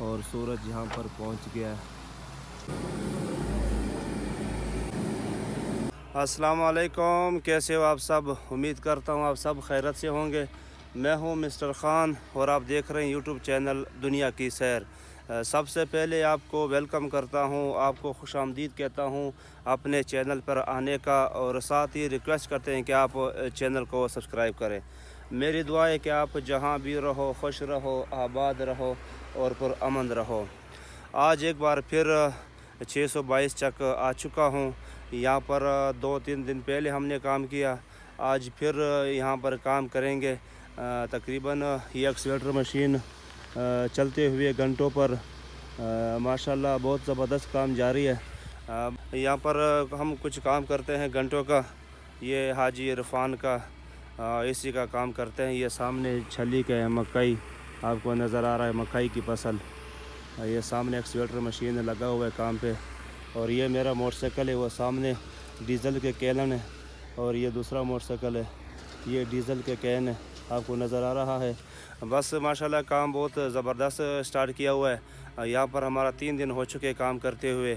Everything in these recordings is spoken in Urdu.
اور سورج یہاں پر پہنچ گیا ہے۔ السلام علیکم، کیسے ہو آپ سب؟ امید کرتا ہوں آپ سب خیرت سے ہوں گے۔ میں ہوں مسٹر خان اور آپ دیکھ رہے ہیں یوٹیوب چینل دنیا کی سیر۔ سب سے پہلے آپ کو ویلکم کرتا ہوں، آپ کو خوش آمدید کہتا ہوں اپنے چینل پر آنے کا، اور ساتھ ہی ریکویسٹ کرتے ہیں کہ آپ چینل کو سبسکرائب کریں۔ میری دعا ہے کہ آپ جہاں بھی رہو خوش رہو، آباد رہو اور پرامن رہو۔ آج ایک بار پھر 622 چک آ چکا ہوں۔ یہاں پر 2-3 دن پہلے ہم نے کام کیا، آج پھر یہاں پر کام کریں گے۔ تقریباً یہ ایکسیلیٹر مشین چلتے ہوئے گھنٹوں پر ماشاءاللہ بہت زبردست کام جاری ہے۔ یہاں پر ہم کچھ کام کرتے ہیں گھنٹوں کا، یہ حاجی عرفان کا اسی کا کام کرتے ہیں۔ یہ سامنے چھلی کا ہے، مکئی آپ کو نظر آ رہا ہے، مکئی کی فصل۔ یہ سامنے ایکسیلیٹر مشین لگا ہوا ہے کام پہ، اور یہ میرا موٹر سائیکل ہے، وہ سامنے ڈیزل کے کیلن ہے، اور یہ دوسرا موٹر سائیکل ہے، یہ ڈیزل کے کین ہے، آپ کو نظر آ رہا ہے۔ بس ماشاءاللہ کام بہت زبردست سٹارٹ کیا ہوا ہے۔ یہاں پر ہمارا 3 دن ہو چکے کام کرتے ہوئے۔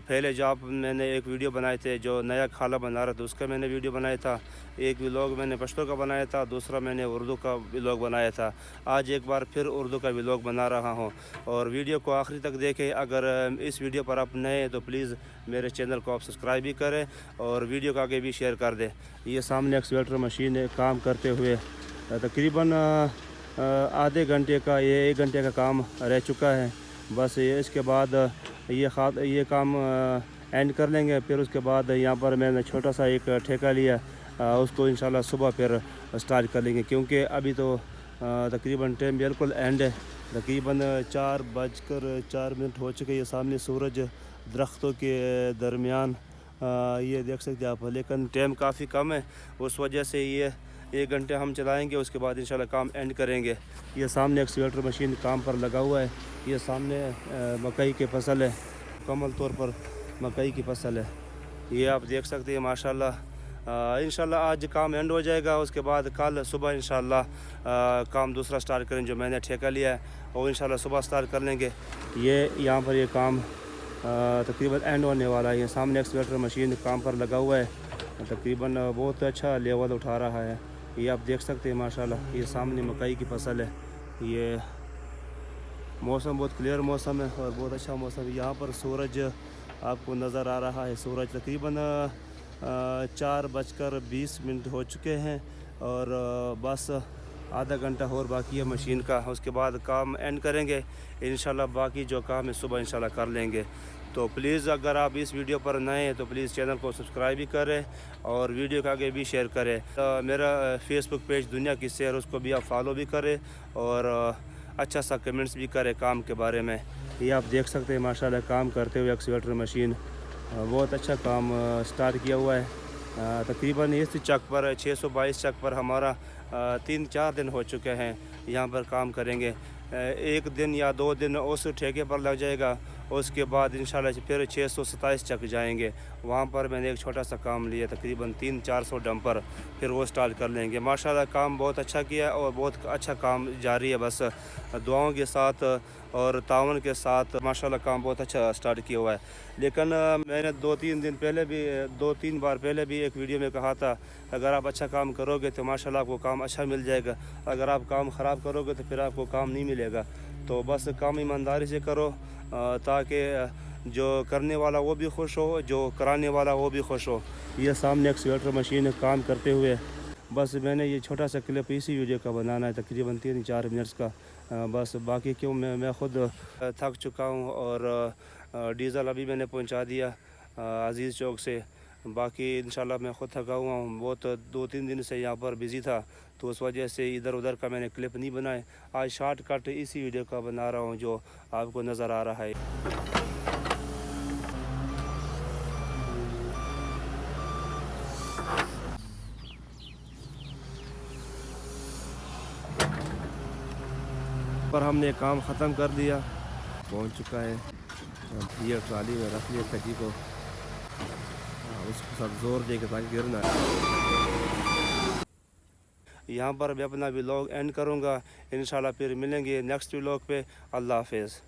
پہلے میں نے ایک ویڈیو بنائے تھے جو نیا کھالا بنا رہا تھا، اس کا میں نے ویڈیو بنایا تھا۔ ایک ولاگ میں نے پشتو کا بنایا تھا، دوسرا میں نے اردو کا ولاگ بنایا تھا۔ آج ایک بار پھر اردو کا ولاگ بنا رہا ہوں، اور ویڈیو کو آخری تک دیکھیں۔ اگر اس ویڈیو پر آپ نئے ہیں تو پلیز میرے چینل کو آپ سبسکرائب بھی کریں اور ویڈیو کو آگے بھی شیئر کر دیں۔ یہ سامنے ایکسیلیٹر مشین کام کرتے ہوئے تقریباً آدھے گھنٹے کا، یہ 1 گھنٹے کا کام رہ چکا ہے۔ بس اس کے بعد یہ کام اینڈ کر لیں گے۔ پھر اس کے بعد یہاں پر میں نے چھوٹا سا ایک ٹھیکہ لیا، اس کو انشاءاللہ صبح پھر سٹارٹ کر لیں گے، کیونکہ ابھی تو تقریباً ٹائم بالکل اینڈ ہے۔ تقریباً 4:04 ہو چکے۔ یہ سامنے سورج درختوں کے درمیان یہ دیکھ سکتے ہیں آپ، لیکن ٹائم کافی کم ہے، اس وجہ سے یہ 1 گھنٹے ہم چلائیں گے، اس کے بعد انشاءاللہ کام اینڈ کریں گے۔ یہ سامنے ایکسیلیٹر مشین کام پر لگا ہوا ہے۔ یہ سامنے مکئی کی فصل ہے، مکمل طور پر مکئی کی فصل ہے، یہ آپ دیکھ سکتے ہیں ماشاءاللہ۔ انشاءاللہ آج کام اینڈ ہو جائے گا، اس کے بعد کل صبح انشاءاللہ کام دوسرا سٹارٹ کریں جو میں نے ٹھیکہ لیا ہے، اور انشاءاللہ صبح سٹارٹ کر لیں گے۔ یہاں پر یہ کام تقریباً اینڈ ہونے والا ہے۔ یہ سامنے ایکسیلیٹر مشین کام پر لگا ہوا ہے، تقریباً بہت اچھا لیول اٹھا رہا ہے، یہ آپ دیکھ سکتے ہیں ماشاءاللہ۔ یہ سامنے مکئی کی فصل ہے۔ یہ موسم بہت کلیئر موسم ہے اور بہت اچھا موسم ہے۔ یہاں پر سورج آپ کو نظر آ رہا ہے، سورج تقریباً 4:20 ہو چکے ہیں، اور بس آدھا گھنٹہ اور باقی ہے مشین کا، اس کے بعد کام اینڈ کریں گے انشاءاللہ۔ باقی جو کام ہے صبح انشاءاللہ کر لیں گے۔ تو پلیز اگر آپ اس ویڈیو پر نئے ہیں تو پلیز چینل کو سبسکرائب بھی کریں اور ویڈیو کے آگے بھی شیئر کریں۔ میرا فیس بک پیج دنیا کی سیر، اس کو بھی آپ فالو بھی کریں اور اچھا سا کمنٹس بھی کریں کام کے بارے میں۔ یہ آپ دیکھ سکتے ہیں ماشاءاللہ کام کرتے ہوئے ایکسیلیٹر مشین بہت اچھا کام سٹارٹ کیا ہوا ہے۔ تقریباً اس چک پر 622 چک پر ہمارا 3-4 دن ہو چکے ہیں، یہاں پر کام کریں گے۔ 1 دن یا 2 دن اس ٹھیکے پر لگ جائے گا، اس کے بعد انشاءاللہ پھر 627 چک جائیں گے۔ وہاں پر میں نے ایک چھوٹا سا کام لیا، تقریباً 300-400 ڈمپر، پھر وہ سٹارٹ کر لیں گے۔ ماشاءاللہ کام بہت اچھا کیا ہے اور بہت اچھا کام جاری ہے، بس دعاؤں کے ساتھ اور تعاون کے ساتھ ماشاءاللہ کام بہت اچھا سٹارٹ کیا ہوا ہے۔ لیکن میں نے 2-3 بار پہلے بھی ایک ویڈیو میں کہا تھا، اگر آپ اچھا کام کرو گے تو ماشاءاللہ آپ کو کام اچھا مل جائے گا، اگر آپ کام خراب کرو گے تو پھر آپ کو کام نہیں ملے گا۔ تو بس کام ایمانداری سے کرو، تاکہ جو کرنے والا وہ بھی خوش ہو، جو کرانے والا وہ بھی خوش ہو۔ یہ سامنے ایکسیلیٹر مشین کام کرتے ہوئے، بس میں نے یہ چھوٹا سا کلپ اسی ویڈیو کا بنانا ہے، تقریباً 3-4 منٹس کا۔ بس باقی کیوں میں خود تھک چکا ہوں، اور ڈیزل ابھی میں نے پہنچا دیا عزیز چوک سے۔ باقی انشاءاللہ میں خود تھکا ہوا ہوں، بہت 2-3 دن سے یہاں پر بزی تھا، تو اس وجہ سے ادھر ادھر کا میں نے کلپ نہیں بنائے۔ آج شارٹ کٹ اسی ویڈیو کا بنا رہا ہوں جو آپ کو نظر آ رہا ہے۔ پر ہم نے کام ختم کر دیا، پہنچ چکا ہے۔ یہ ٹرالی میں رکھ لیا کھچی کو، اس کے ساتھ زور دے کے تاکہ گرنا ہے۔ یہاں پر میں اپنا ولاگ اینڈ کروں گا. انشاءاللہ پھر ملیں گے نیکسٹ ولاگ پہ. اللہ حافظ.